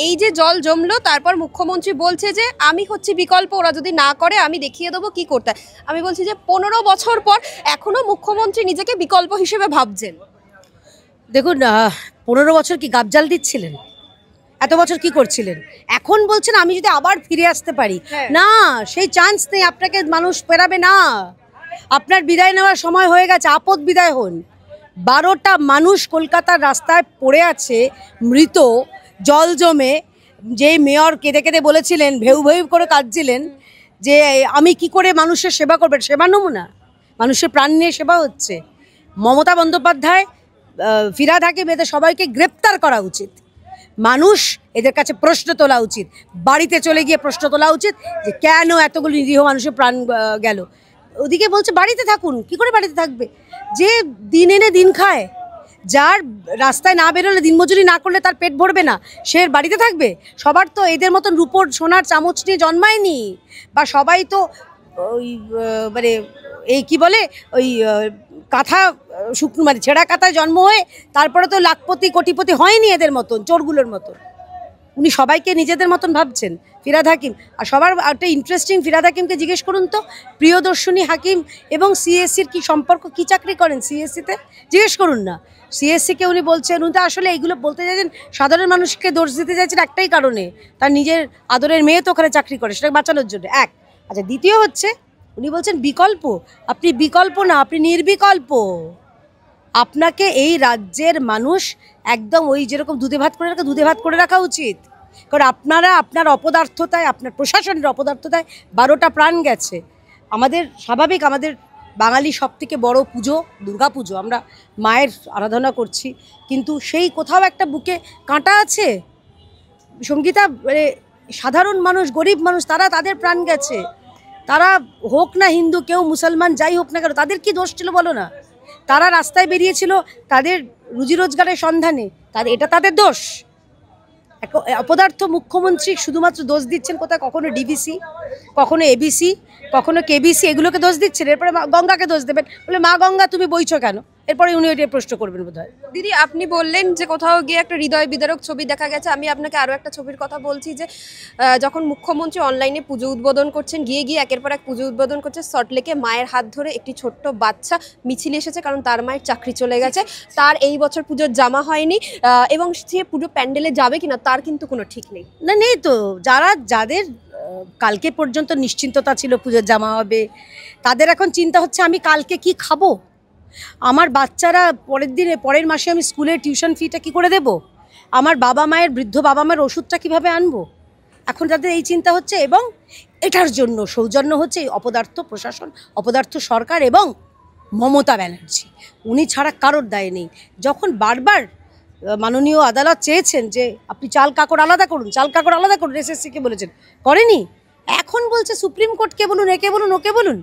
এই যে জল জমলো, তারপর মুখ্যমন্ত্রী বলছে যে আমি হচ্ছে বিকল্প, ওরা যদি না করে আমি দেখিয়ে দেবো কি করতে। আমি বলছি যে 15 বছর পর এখনো মুখ্যমন্ত্রী নিজেকে বিকল্প হিসেবে ভাবছেন। দেখুন, 15 বছর কি গাবজাল দিচ্ছিলেন? এত বছর কি করছিলেন? এখন বলছেন আমি যদি আবার ফিরে আসতে পারি, না, সেই চান্স নেই। আপনাকে মানুষ পেরাবে না। আপনার বিদায় নেওয়ার সময় হয়ে গেছে, আপদ বিদায় হন। 12টা মানুষ কলকাতার রাস্তায় পড়ে আছে মৃত, জল জমে। যে মেয়র কেঁদে কেঁদে বলেছিলেন, ভেউ ভেউ করে কাঁদছিলেন যে আমি কি করে মানুষের সেবা করবেন, সেবা নমুনা, মানুষের প্রাণ নিয়ে সেবা হচ্ছে। মমতা বন্দ্যোপাধ্যায়, ফিরহাদ হাকিম, এদের সবাইকে গ্রেপ্তার করা উচিত। মানুষ এদের কাছে প্রশ্ন তোলা উচিত, বাড়িতে চলে গিয়ে প্রশ্ন তোলা উচিত যে কেন এতগুলো নিরীহ মানুষের প্রাণ গেল। ওদিকে বলছে বাড়িতে থাকুন, কি করে বাড়িতে থাকবে? যে দিন এনে দিন খায়, যার রাস্তায় না বেরোলে, দিনমজুরি না করলে তার পেট ভরবে না, সে বাড়িতে থাকবে? সবার তো এদের মতন রূপোর সোনার চামচ নিয়ে জন্মায়নি, বা সবাই তো ওই মানে এই কি বলে ওই কাঁথা শুকনো মানে ছেঁড়া কাঁথায় জন্ম হয়ে তারপরে তো লাখপতি কোটিপতি হয়নি এদের মতন, চোরগুলোর মতন। উনি সবাইকে নিজেদের মতন ভাবছেন, ফিরহাদ হাকিম। আর সবার একটা ইন্টারেস্টিং, ফিরহাদ হাকিমকে জিজ্ঞেস করুন তো প্রিয়দর্শিনী হাকিম এবং সিএসসির কি সম্পর্ক, কি চাকরি করেন সিএসসিতে, জিজ্ঞেস করুন না। সিএসসিকে উনি বলছেন, উনি তো আসলে এইগুলো বলতে চাইছেন, সাধারণ মানুষকে দোষ দিতে চাইছেন একটাই কারণে, তার নিজের আদরের মেয়ে তো ওখানে চাকরি করে, সেটাকে বাঁচানোর জন্য। এক, আচ্ছা, দ্বিতীয় হচ্ছে উনি বলছেন বিকল্প। আপনি বিকল্প না, আপনি নির্বিকল্প। আপনাকে এই রাজ্যের মানুষ একদম ওই যেরকম দুধে ভাত করে রাখা, দুধে ভাত করে রাখা উচিত। কারণ আপনারা আপনার অপদার্থতায়, আপনার প্রশাসনের অপদার্থতায় 12টা প্রাণ গেছে। আমাদের স্বাভাবিক, আমাদের বাঙালি সবথেকে বড় পুজো দুর্গা পুজো, আমরা মায়ের আরাধনা করছি, কিন্তু সেই কোথাও একটা বুকে কাঁটা আছে। সঙ্গীতা, মানে সাধারণ মানুষ, গরিব মানুষ, তারা তাদের প্রাণ গেছে। তারা হোক না হিন্দু, কেউ মুসলমান, যাই হোক না কেন, তাদের কি দোষ ছিল বলো না? তারা রাস্তায় বেরিয়েছিল তাদের রুজি রোজগারের সন্ধানে, এটা তাদের দোষ? অপদার্থ মুখ্যমন্ত্রী শুধুমাত্র দোষ দিচ্ছেন কোথায়, কখনো ডিবিসি, কখনো এবিসি, কখনো কেবিসি, এগুলোকে দোষ দিচ্ছেন। এরপরে গঙ্গাকে দোষ দেবেন, বলে মা গঙ্গা তুমি বইছো কেন? এরপরে উনি ওইটা প্রশ্ন করবেন বোধহয়। দিদি, আপনি বললেন যে কোথাও গিয়ে একটা হৃদয় বিদারক ছবি দেখা গেছে। আমি আপনাকে আরও একটা ছবির কথা বলছি, যে যখন মুখ্যমন্ত্রী অনলাইনে পুজো উদ্বোধন করছেন, গিয়ে একের পর এক পুজো উদ্বোধন করছে, সল্টলেকে মায়ের হাত ধরে একটি ছোট্ট বাচ্চা মিছিল এসেছে, কারণ তার মায়ের চাকরি চলে গেছে, তার এই বছর পুজোর জামা হয়নি, এবং সে পুজো প্যান্ডেলে যাবে কিনা তার কিন্তু কোনো ঠিক নেই। না, নেই তো। যাদের কালকে পর্যন্ত নিশ্চিন্ততা ছিল পুজোর জামা হবে, তাদের এখন চিন্তা হচ্ছে আমি কালকে কি খাবো, আমার বাচ্চারা পরের মাসে আমি স্কুলের টিউশন ফিটা কি করে দেব, আমার বাবা মায়ের, বৃদ্ধ বাবা মায়ের ওষুধটা কিভাবে আনবো, এখন তাদের এই চিন্তা হচ্ছে। এবং এটার জন্য সৌজন্য হচ্ছে এই অপদার্থ প্রশাসন, অপদার্থ সরকার এবং মমতা ব্যানার্জি। উনি ছাড়া কারোর দায় নেই। যখন বারবার মাননীয় আদালত চেয়েছেন যে আপনি চাল কাকড় আলাদা করুন, চাল কাকড় আলাদা করুন, এসএসসিকে বলেছেন, করেনি। এখন বলছে সুপ্রিম কোর্টকে বলুন, একে বলুন, ওকে বলুন।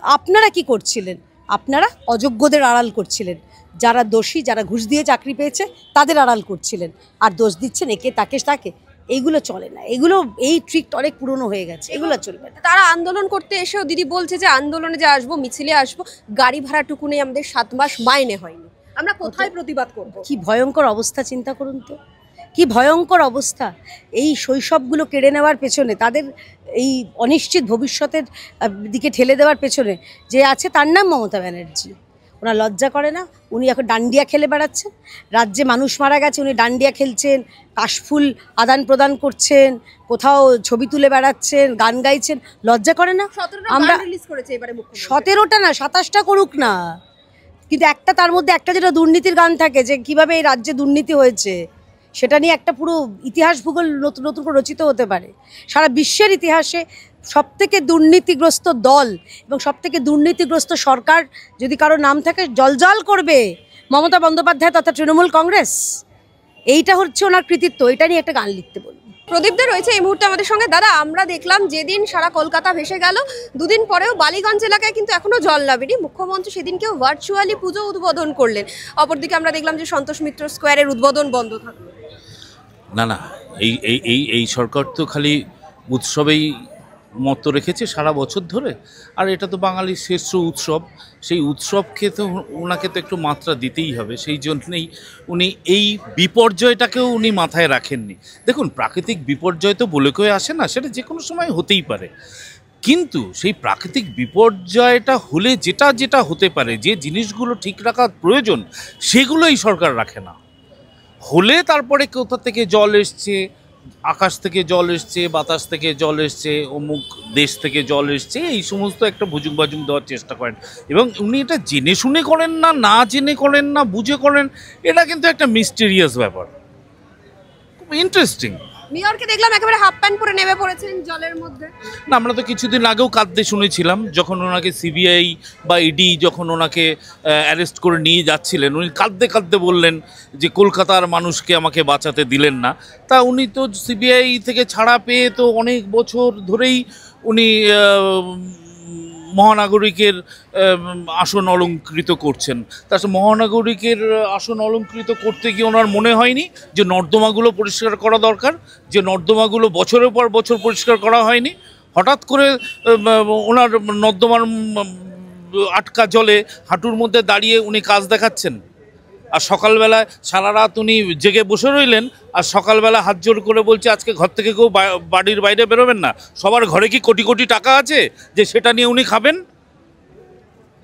আপনারা কি করছিলেন? আপনারা অযোগ্যদের আড়াল করছিলেন, যারা দোষী, যারা ঘুষ দিয়ে চাকরি পেয়েছে তাদের আড়াল করছিলেন, আর দোষ দিচ্ছেন একে তাকে। এইগুলো চলে না, এগুলো এই ট্রিকটা অনেক পুরনো হয়ে গেছে, এগুলো চলবে না। তারা আন্দোলন করতে এসেও দিদি বলছে যে আন্দোলনে যে আসবো, মিছিলে আসবো, গাড়ি ভাড়াটুকু নেই, আমাদের 7 মাস মাইনে হয়নি, আমরা কোথায় প্রতিবাদ করব? কি ভয়ঙ্কর অবস্থা চিন্তা করুন তো, কি ভয়ঙ্কর অবস্থা। এই শৈশবগুলো কেড়ে নেওয়ার পেছনে, তাদের এই অনিশ্চিত ভবিষ্যতের দিকে ঠেলে দেওয়ার পেছনে যে আছে, তার নাম মমতা ব্যানার্জি। ওনার লজ্জা করে না? উনি এখন ডান্ডিয়া খেলে বেড়াচ্ছেন। রাজ্যে মানুষ মারা গেছে, উনি ডান্ডিয়া খেলছেন, কাশফুল আদান প্রদান করছেন, কোথাও ছবি তুলে বেড়াচ্ছেন, গান গাইছেন। লজ্জা করে না? আমরা 17টা না, 27টা করুক না, কিন্তু একটা, তার মধ্যে একটা যেটা দুর্নীতির গান থাকে, যে কিভাবে এই রাজ্যে দুর্নীতি হয়েছে, সেটা নিয়ে একটা পুরো ইতিহাস ভূগোল নতুন নতুন করে রচিত হতে পারে। সারা বিশ্বের ইতিহাসে সবথেকে দুর্নীতিগ্রস্ত দল এবং সবথেকে দুর্নীতিগ্রস্ত সরকার যদি কারো নাম থাকে, জলজল করবে মমতা বন্দ্যোপাধ্যায় তথা তৃণমূল কংগ্রেস। এইটা হচ্ছে ওনার কৃতিত্ব, এটা নিয়ে একটা গান লিখতে বলুন। প্রদীপদা রয়েছে এই মুহূর্তে আমাদের সঙ্গে। দাদা, আমরা দেখলাম যেদিন সারা কলকাতা ভেসে গেল, দুদিন পরেও বালিগঞ্জ এলাকায় কিন্তু এখনো জল নামেনি। মুখ্যমন্ত্রী সেদিনকেও ভার্চুয়ালি পুজো উদ্বোধন করলেন। অপরদিকে আমরা দেখলাম যে সন্তোষ মিত্র স্কোয়ারের উদ্বোধন বন্ধ থাকলো। না, এই সরকার তো খালি উৎসবেই মতো রেখেছে সারা বছর ধরে। আর এটা তো বাঙালির শ্রেষ্ঠ উৎসব, সেই উৎসবকে তো ওনাকে তো একটু মাত্রা দিতেই হবে। সেই জন্যেই উনি এই বিপর্যয়টাকেও উনি মাথায় রাখেননি। দেখুন, প্রাকৃতিক বিপর্যয় তো বলে কয়ে আসে না, সেটা যে কোনো সময় হতেই পারে, কিন্তু সেই প্রাকৃতিক বিপর্যয়টা হলে যেটা যেটা হতে পারে, যে জিনিসগুলো ঠিক রাখার প্রয়োজন, সেগুলোই সরকার রাখে না। হলে তারপরে কোথা থেকে জল এসছে, আকাশ থেকে জল এসছে, বাতাস থেকে জল এসছে, অমুক দেশ থেকে জল এসছে, এই সমস্ত একটা ভুজুক বাজুক দেওয়ার চেষ্টা করেন। এবং উনি এটা জেনে শুনে করেন না, না জেনে করেন না, বুঝে করেন, এটা কিন্তু একটা মিস্টেরিয়াস ব্যাপার, খুব ইন্টারেস্টিং। মেয়রকে দেখলাম একেবারে হাফ প্যান্ট পরে নেমে পড়েছেন জলের মধ্যে। না, আমরা তো কিছুদিন আগেও কাঁদতে শুনেছিলাম, যখন ওনাকে সিবিআই বা ইডি যখন ওনাকে অ্যারেস্ট করে নিয়ে যাচ্ছিলেন, উনি কাঁদতে কাঁদতে বললেন যে কলকাতার মানুষকে আমাকে বাঁচাতে দিলেন না। তা উনি তো সিবিআই থেকে ছাড়া পেয়ে তো অনেক বছর ধরেই উনি মহানাগরিকের আসন অলঙ্কৃত করছেন। তাছাড়া মহানাগরিকের আসন অলঙ্কৃত করতে গিয়ে ওনার মনে হয়নি যে নর্দমাগুলো পরিষ্কার করা দরকার, যে নর্দমাগুলো বছরের পর বছর পরিষ্কার করা হয়নি। হঠাৎ করে ওনার নর্দমার আটকা জলে হাঁটুর মধ্যে দাঁড়িয়ে উনি কাজ দেখাচ্ছেন, আর সকালবেলায় সারা রাত উনি জেগে বসে রইলেন, আর সকালবেলা হাত জোর করে বলছে আজকে ঘর থেকে কেউ বাড়ির বাইরে বেরোবেন না। সবার ঘরে কি কোটি কোটি টাকা আছে যে সেটা নিয়ে উনি খাবেন?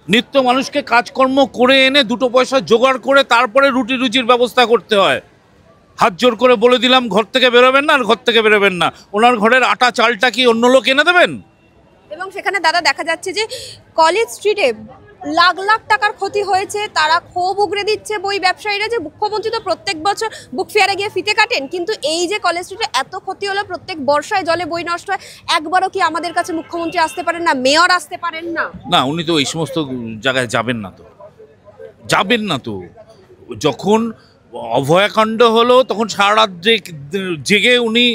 নিত্য মানুষকে কাজকর্ম করে এনে দুটো পয়সা জোগাড় করে তারপরে রুটি রুজির ব্যবস্থা করতে হয়। হাত জোর করে বলে দিলাম ঘর থেকে বেরোবেন না, আর ঘর থেকে বেরোবেন না। ওনার ঘরের আটা চালটা কি অন্য লোক এনে দেবেন? এবং সেখানে দাদা দেখা যাচ্ছে যে কলেজ স্ট্রিটে লাখ লাখ টাকার ক্ষতি হয়েছে, তারা ক্ষোভ উগরে দিচ্ছে বই ব্যবসায়ীরা যে মুখ্যমন্ত্রী তো প্রত্যেক বছর বুক ফেয়ারে গিয়ে ফিতে কাটেন, কিন্তু এই যে কলেজ স্ট্রিটে এত ক্ষতি হলো, প্রত্যেক বর্ষায় জলে বই নষ্ট হয়, একবারও কি আমাদের কাছে মুখ্যমন্ত্রী আসতে পারেন না, মেয়র আসতে পারেন না? না, উনি তো এই সমস্ত জায়গায় যাবেন না, তো যাবেন না। তো যখন অভয়াকাণ্ড হলো তখন সারা রাত জেগে উনি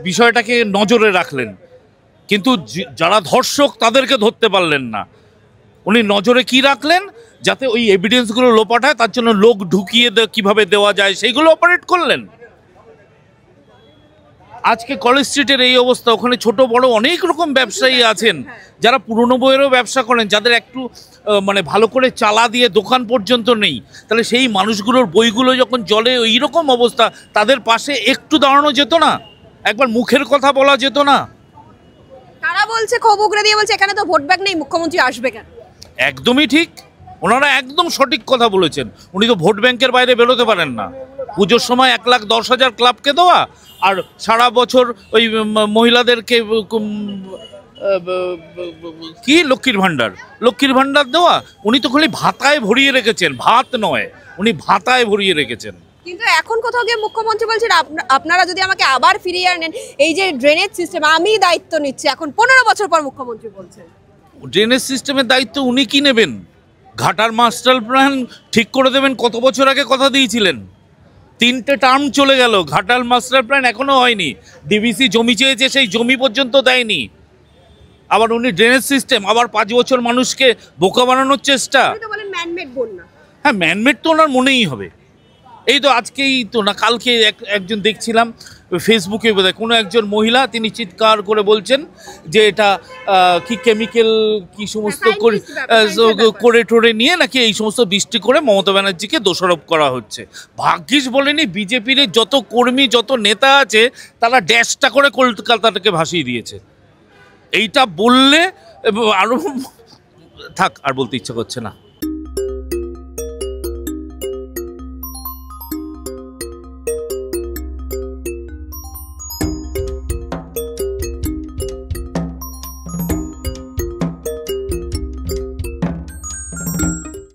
বিষয়টাকে নজরে রাখলেন, কিন্তু যারা ধর্ষক তাদেরকে ধরতে পারলেন না। উনি নজরে কি রাখলেন? যাতে ওই এভিডেন্সগুলো লোপাট হয়, তার জন্য লোক ঢুকিয়ে কিভাবে দেওয়া যায় সেইগুলো অপারেট করলেন। আজকে কলেজ স্ট্রিটের এই অবস্থা, ওখানে ছোট বড় অনেক রকম ব্যবসায়ী আছেন যারা পুরনো বইয়েরও ব্যবসা করেন, যাদের একটু মানে ভালো করে চালা দিয়ে দোকান পর্যন্ত নেই। তাহলে সেই মানুষগুলোর বইগুলো যখন জলে ওই রকম অবস্থা, তাদের পাশে একটু দাঁড়ানো যেত না? একবার মুখের কথা বলা যেত না? তারা বলছে, ক্ষোভ উগরে দিয়ে বলছে এখানে তো ভোট ব্যাগ নেই, মুখ্যমন্ত্রী আসবে কেন? একদমই ঠিক, ওনারা একদম সঠিক কথা বলেছেন। উনি তো ভোট ব্যাংকের বাইরে বেরোতে পারেন না। পুজোর সময় 1,10,000 ক্লাবকে দেওয়া, আর সারা বছর ওই মহিলাদেরকে কি লক্ষ্মীর ভাণ্ডার দেওয়া। উনি তো খালি ভাতায় ভরিয়ে রেখেছেন, ভাত নয়, উনি ভাতায় ভরিয়ে রেখেছেন। কিন্তু এখন কোথাও গিয়ে মুখ্যমন্ত্রী বলছেন আপনারা যদি আমাকে আবার ফিরিয়ে আনেন, এই যে ড্রেনেজ সিস্টেম আমি দায়িত্ব নিচ্ছি, এখন 15 বছর পর মুখ্যমন্ত্রী বলছেন। ড্রেনেজ সিস্টেমের দায়িত্ব উনি কি নেবেন? ঘাটার মাস্টার প্ল্যান ঠিক করে দেবেন কত বছর আগে কথা দিয়েছিলেন। 3টে টার্ম চলে গেল, ঘাটাল মাস্টার প্ল্যান এখনো হয়নি। ডিবিসি জমি চেয়েছে, সেই জমি পর্যন্ত দেয়নি। আবার উনি ড্রেনেজ সিস্টেম, আবার 5 বছর মানুষকে বোকা বানানোর চেষ্টা। হ্যাঁ, ম্যানমেড তো ওনার মনেই হবে। এই তো আজকেই তো না, কালকে একজন দেখছিলাম ফেসবুকে, বোধহয় কোনো একজন মহিলা, তিনি চিৎকার করে বলছেন যে এটা কি কেমিক্যাল কি সমস্ত করে টোরে নিয়ে নাকি এই সমস্ত বৃষ্টি করে মমতা ব্যানার্জিকে দোষারোপ করা হচ্ছে। ভাগ্যিস বলেনি বিজেপির যত কর্মী যত নেতা আছে তারা ড্যাশটা করে কলকাতাটাকে ভাসিয়ে দিয়েছে। এইটা বললে আরও থাক, আর বলতে ইচ্ছা করছে না।